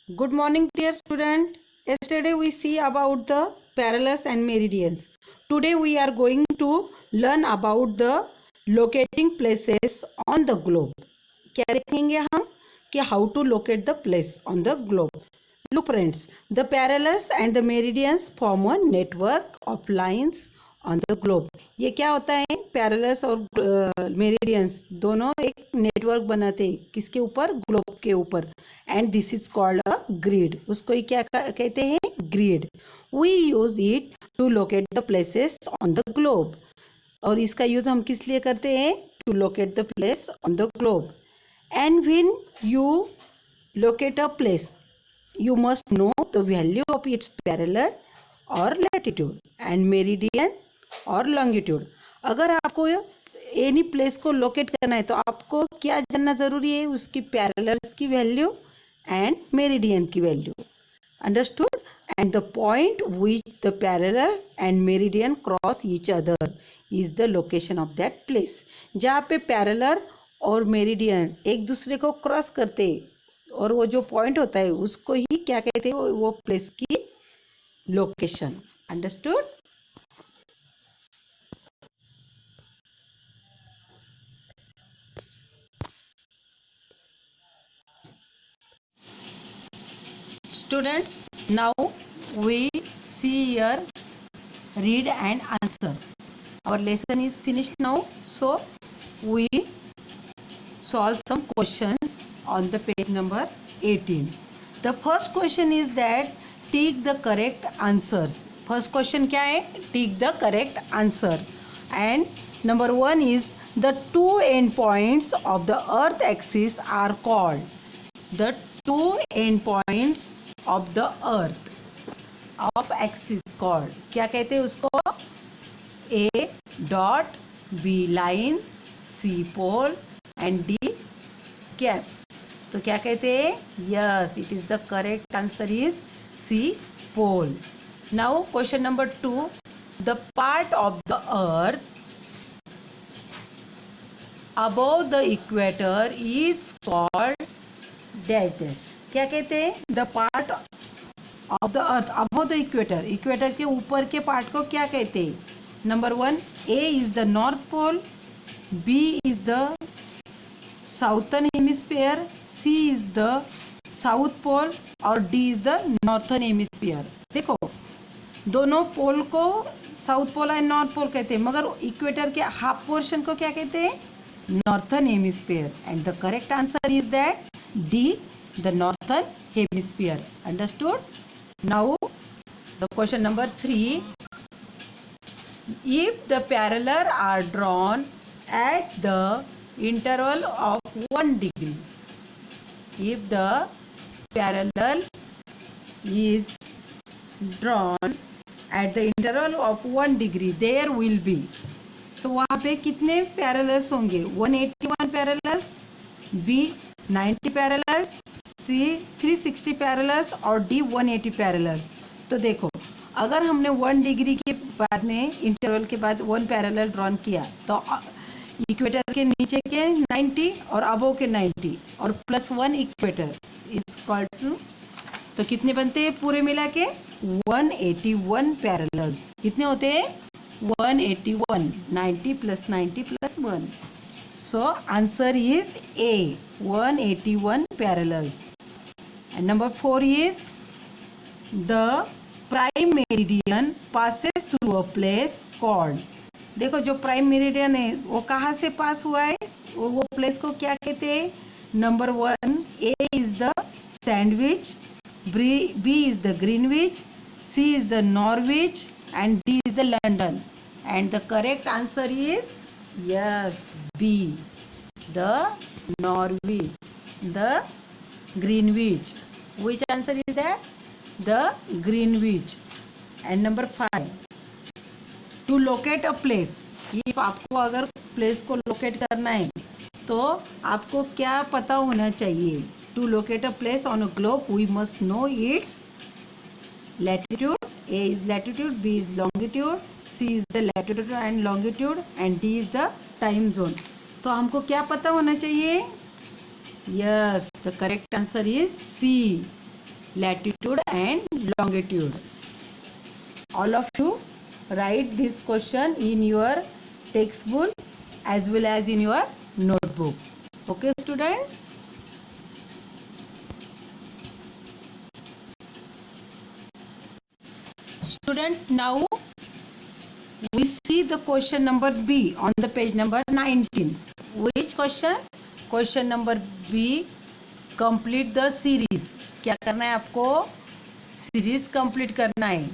Good morning, dear student. Yesterday we see about the parallels and meridians. Today we are going to learn about the locating places on the globe. क्या देखेंगे हम कि how to locate the place on the globe. Look friends, the parallels and the meridians form a network of lines on the globe. ये क्या होता है? Parallels और meridians दोनों एक नेटवर्क बनाते हैं किसके ऊपर? ग्लोब के ऊपर. And this is called a grid. उसको ही क्या कहते हैं? Grid. We use it to locate the places on the globe. और इसका यूज हम किस लिए करते हैं? To locate the place on the globe. And when you locate a place, you must know the value of its parallel or latitude and meridian और longitude. अगर आपको एनी प्लेस को लोकेट करना है तो आपको क्या जानना ज़रूरी है? उसकी पैरेलल्स की वैल्यू एंड मेरिडियन की value. Understood? And the point which the parallel and meridian cross each other is the location of that place. जहाँ पे पैरेलल और मेरिडियन एक दूसरे को क्रॉस करते और वो जो पॉइंट होता है उसको ही क्या कहते हैं? वो प्लेस की location. Understood? Students, now we see here read and answer. Our lesson is finished now, so we solve some questions on the page number 18. The first question is that take the correct answers. First question क्या है? Take the correct answer. And number 1 is the two end points of the earth axis are called. The two end points of the earth of axis called. क्या कहते हैं उसको? A dot, B line, C pole and D caps. तो क्या कहते हैं? Yes, it is the correct answer is C pole. Now question number 2, the part of the earth above the equator is called dash dash. क्या कहते हैं? The part of the earth above the equator. Equator के ऊपर के part को क्या कहते हैं? Number 1, A is the north pole, B is the southern hemisphere, C is the south pole और D is the northern hemisphere. देखो दोनों पोल को south pole and north pole कहते हैं, मगर इक्वेटर के हाफ पोर्शन को क्या कहते हैं? Northern hemisphere. And the correct answer is that D, the northern hemisphere. Understood? Now the question number 3, if the parallel are drawn at the interval of 1 degree, if the parallel is drawn at the interval of 1 degree, there will be, तो वहाँ पे कितने parallels होंगे? 181 parallels, B 90 parallels, सी 360 parallels और D 180 parallels. तो देखो अगर हमने 1 डिग्री के बाद में इंटरवल के बाद 1 पैरेलल ड्रॉन किया तो इक्वेटर के नीचे के 90 और अबव के 90 और plus 1 equator is equal to, तो कितने बनते हैं पूरे मिला के? 181 पैरेलल्स. कितने होते हैं? 181. 90 plus 90 plus 1. So answer is A, 181 parallels. And number 4 is the prime meridian passes through a place called. देखो जो प्राइम मेरिडियन है वो कहाँ से पास हुआ है? वो प्लेस को क्या कहते हैं? Number 1, A is the Sandwich, B is the Greenwich, C is the Norwich and D is the London. And the correct answer is yes, B, the Norwich, the Greenwich. Which answer is that? The Greenwich. And number 5, to locate a place. if आपको अगर place को locate करना है तो आपको क्या पता होना चाहिए? To locate a place on a globe, we must know its latitude. A is latitude, B is longitude, C is the latitude and longitude and D is the time zone. तो हमको क्या पता होना चाहिए? Yes, the correct answer is C. latitude and longitude. All of you write this question in your textbook as well as in your notebook. Okay, student? Student, now we see the question number B on the page number 19. Which question? Question number B. Complete the series. क्या करना है आपको? Series complete करना है.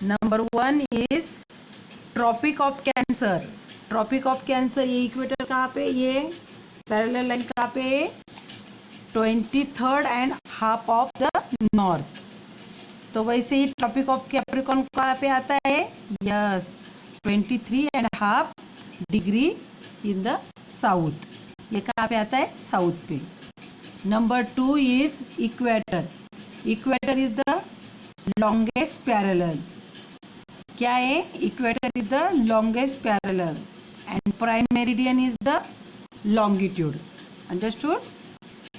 Number 1 is tropic of cancer. Tropic of cancer, ये equator कहाँ पे, ये पैरेलल लाइन कहाँ पे, 23rd and half of the north. तो वैसे ही ट्रॉपिक ऑफ कैप्रिकॉर्न कहाँ पे आता है? Yes, 23.5 degree in the south. ये कहाँ पे आता है? साउथ पे. Number 2 is equator. Equator is the longest parallel. क्या है? Equator is the longest parallel and prime meridian is the longitude. Understood?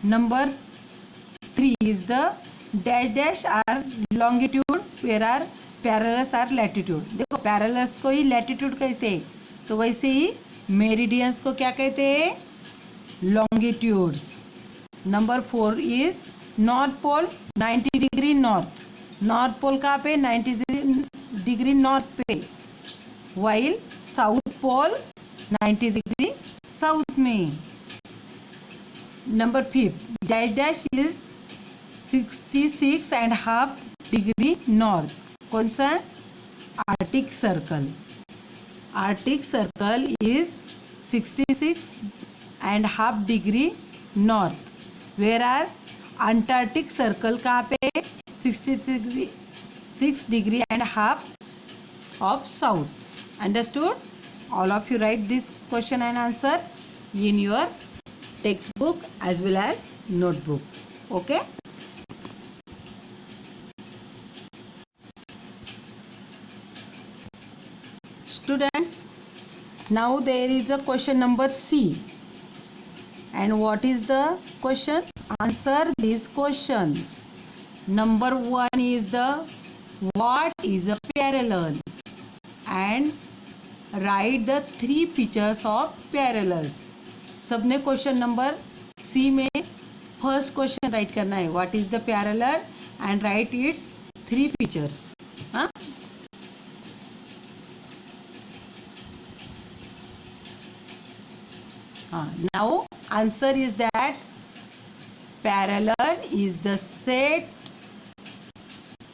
Number 3 is the dash dash are longitude, where are parallels are latitude. देखो, parallels को ही latitude कहते हैं, तो वैसे ही meridians को क्या कहते हैं? Longitudes. Number 4 is north pole, 90 degree north. North pole कहाँ पे? 90 डिग्री नॉर्थ पे, while south pole 90 degree south में. Number 5 dash dash is 66.5 degree north. कौन सा? Arctic circle. Arctic circle is 66.5 degree north, where are antarctic circle कहाँ पे? 66 degree and half of south. Understood? All of you write this question and answer in your textbook as well as notebook. Okay? Students, now there is a question number C. And what is the question? Answer these questions. Number 1 is the what is a parallel? And write the 3 features of parallels. सबने question number C में first question write करना है. What is the parallel and write its 3 फीचर्स. हाँ, now answer is that parallel is the set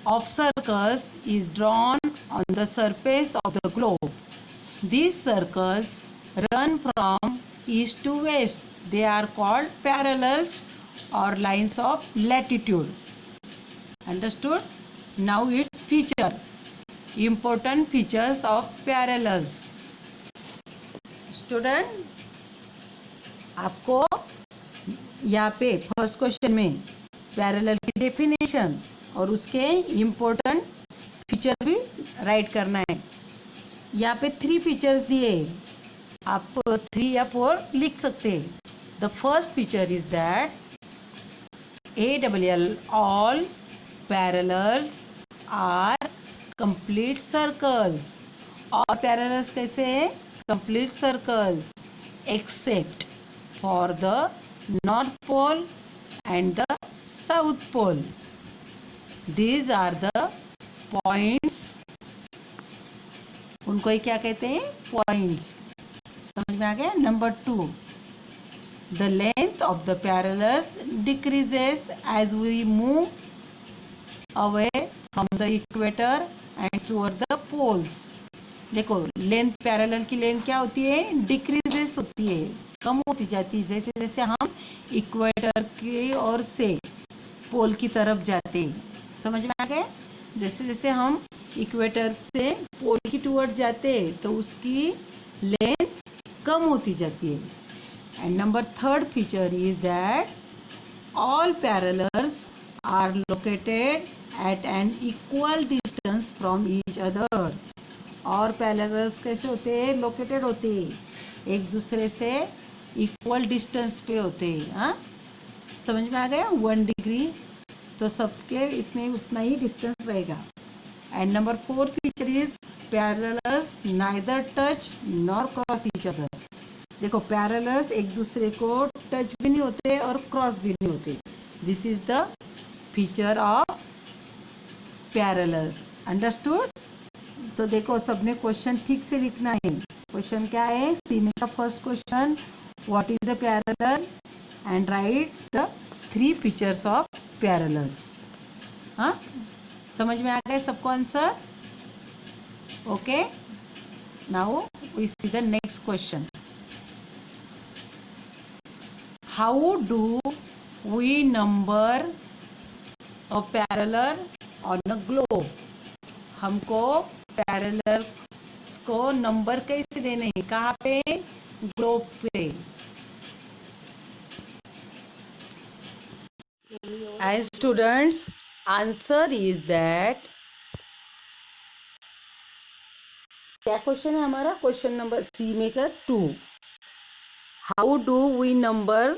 of circles is drawn on the surface of the globe. These circles run from east to west. They are called parallels or lines of latitude. Understood? Now its feature. Important features of parallels. Student, आपको यहाँ पे first question में parallel की definition और उसके important feature भी right करना है. यहाँ पे 3 फीचर्स दिए, आप 3 या 4 लिख सकते हैं. The first feature is that AWL all parallels are complete circles. और पैरेलल्स कैसे हैं? Complete circles except for the north pole and the south pole. These are the points. उनको ही क्या कहते हैं? पॉइंट्स. समझ में आ गया? Number 2, the length of the parallels decreases as we move away from the equator and toward the poles. देखो, length parallel की लेंथ क्या होती है? डिक्रीजेस होती है, कम होती जाती है जैसे जैसे हम इक्वेटर की ओर से पोल की तरफ जाते हैं. समझ में आ गया? जैसे जैसे हम इक्वेटर से पोल की टूवर्ड जाते हैं तो उसकी लेंथ कम होती जाती है. And number 3rd feature is that all parallels are located at an equal distance from each other. और पैरेलल्स कैसे होते हैं? लोकेटेड होते हैं, एक दूसरे से इक्वल डिस्टेंस पे होते हैं. हाँ, समझ में आ गया? 1 डिग्री तो सबके इसमें उतना ही डिस्टेंस रहेगा. And number 4 feature is parallels neither touch nor cross each other. देखो पैरेलल्स एक दूसरे को टच भी नहीं होते और क्रॉस भी नहीं होते. This is the feature of parallels. Understood. तो देखो सबने क्वेश्चन ठीक से लिखना है. क्वेश्चन क्या है? सी में का first question, what is the parallel and write the 3 features of parallels. हाँ, समझ में आ गए सबको answer? Okay. Now we see the next question. How do we number a parallel on a globe. हमको पैरेलल को नंबर कैसे देने हैं? कहाँ पे? ग्लोब पे. And students, answer is that. क्या क्वेश्चन है हमारा? क्वेश्चन नंबर सी में का 2. How do we number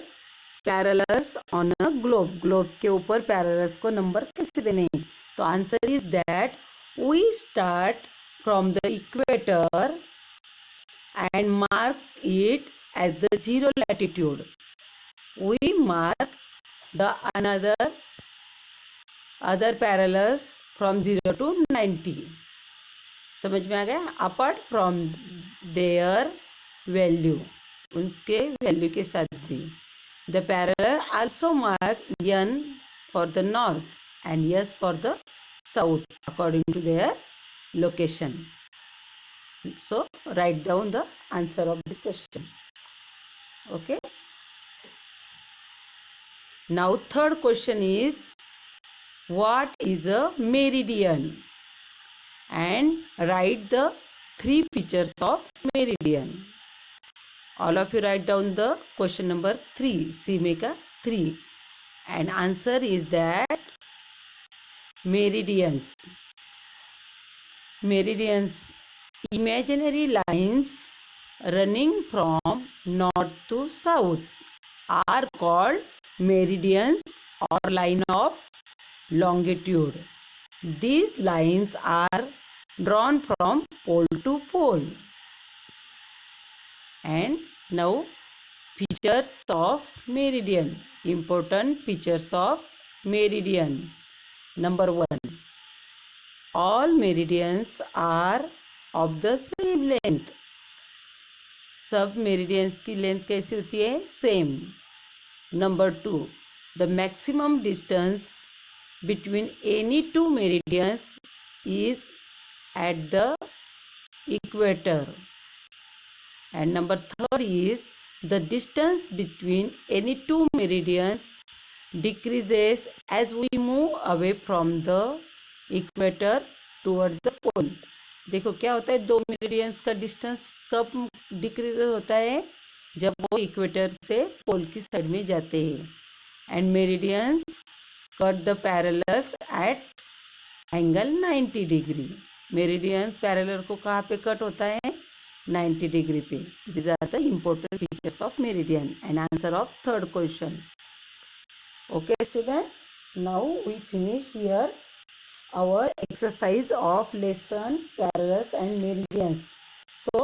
parallels on a globe. Globe के ऊपर पैरेलल्स को नंबर कैसे देने हैं? तो answer is that we start from the equator and mark it as the zero latitude. We mark the other parallels from 0 to 90. समझ में आ गया? अपार्ट फ्रॉम देयर वैल्यू, उनके वैल्यू के साथ भी. The parallel also mark n for the north and s for the south according to their location. So write down the answer of this question. Okay. Now third question is, what is a meridian? And write the 3 features of meridian. All of you write down the question number 3. C में का 3. And answer is that meridians. Meridians, imaginary lines running from north to south, are called meridians or line of longitude. These lines are drawn from pole to pole. And now features of meridian. Important features of meridian. Number 1, all meridians are of the same length. सब meridians की length कैसी होती है? Same. Number 2, the maximum distance between any 2 meridians is at the equator. And number 3 is the distance between any 2 meridians decreases as we move away from the equator toward the pole. देखो क्या होता है, 2 meridians का distance कब decrease होता है? जब वो इक्वेटर से पोल की साइड में जाते हैं. And meridians cut the parallels at angle 90 degree. Meridian parallel को कहाँ पे कट होता है? 90 डिग्री पे. This are the important features of meridian. And answer of third question. Okay student, now we finish here our exercise of lesson parallels and meridians. So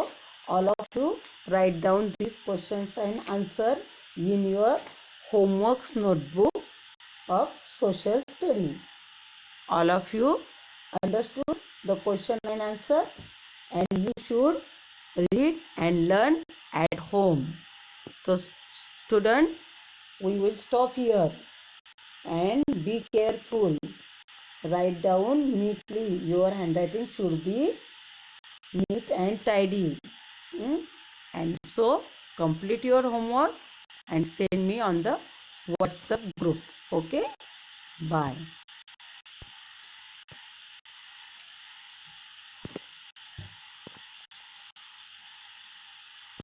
all of you write down these questions and answer in your homeworks notebook of social study. All of you understood the question and answer, and you should read and learn at home. So student, we will stop here. And be careful. Write down neatly. Your handwriting should be neat and tidy. And so complete your homework and send me on the WhatsApp group. Okay? Bye.